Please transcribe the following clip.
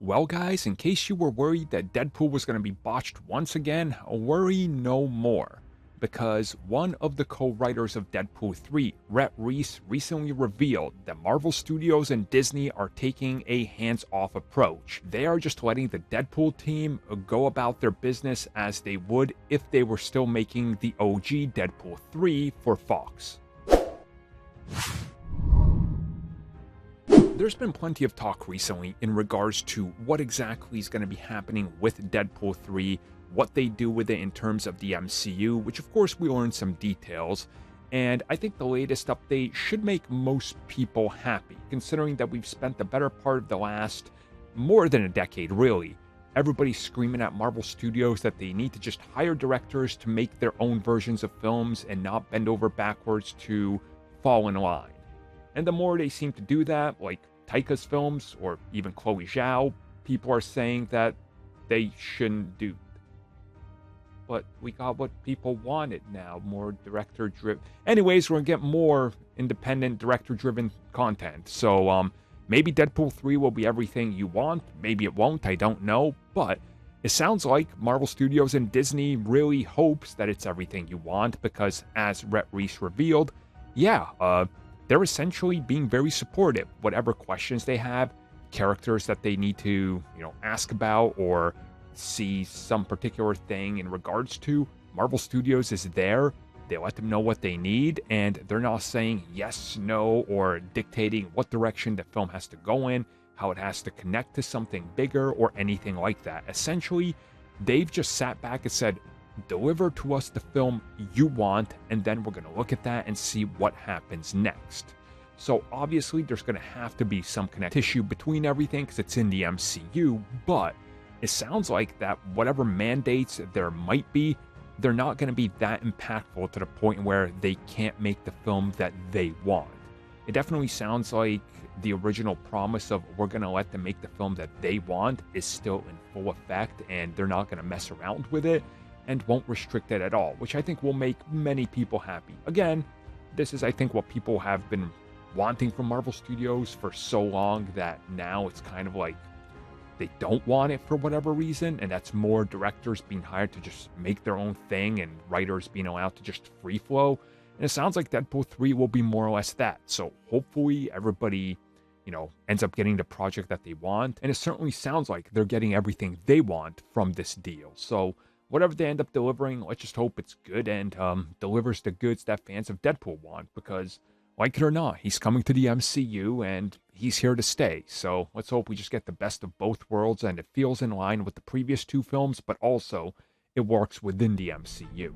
Well, guys, in case you were worried that Deadpool was going to be botched once again, worry no more. Because one of the co writers of Deadpool 3, Rhett Reese, recently revealed that Marvel Studios and Disney are taking a hands off approach. They are just letting the Deadpool team go about their business as they would if they were still making the OG Deadpool 3 for Fox. There's been plenty of talk recently in regards to what exactly is going to be happening with Deadpool 3, what they do with it in terms of the MCU, which of course we learned some details, and I think the latest update should make most people happy, considering that we've spent the better part of the last more than a decade, really. Everybody screaming at Marvel Studios that they need to just hire directors to make their own versions of films and not bend over backwards to fall in line. And the more they seem to do that, like Taika's films or even Chloe Zhao, people are saying that they shouldn't do. But we got what people wanted now, more director-driven. Anyways, we're gonna get more independent, director-driven content. So maybe Deadpool 3 will be everything you want. Maybe it won't, I don't know. But it sounds like Marvel Studios and Disney really hopes that it's everything you want because, as Rhett Reese revealed, they're essentially being very supportive. Whatever questions they have, characters that they need to, ask about or see some particular thing in regards to, Marvel Studios is there. They let them know what they need, and they're not saying yes, no, or dictating what direction the film has to go in, how it has to connect to something bigger, or anything like that. Essentially, they've just sat back and said, deliver to us the film you want, and then we're going to look at that and see what happens next. So obviously there's going to have to be some connect tissue between everything because it's in the MCU, but it sounds like that whatever mandates there might be, they're not going to be that impactful to the point where they can't make the film that they want. It definitely sounds like the original promise of we're going to let them make the film that they want is still in full effect, and they're not going to mess around with it and won't restrict it at all, which I think will make many people happy. Again, this is, I think, what people have been wanting from Marvel Studios for so long that now it's kind of like they don't want it for whatever reason, and that's more directors being hired to just make their own thing and writers being allowed to just free flow. And it sounds like Deadpool 3 will be more or less that. So hopefully everybody, ends up getting the project that they want. And it certainly sounds like they're getting everything they want from this deal. So whatever they end up delivering, let's just hope it's good and delivers the goods that fans of Deadpool want, because like it or not, he's coming to the MCU and he's here to stay. So let's hope we just get the best of both worlds and it feels in line with the previous two films, but also it works within the MCU.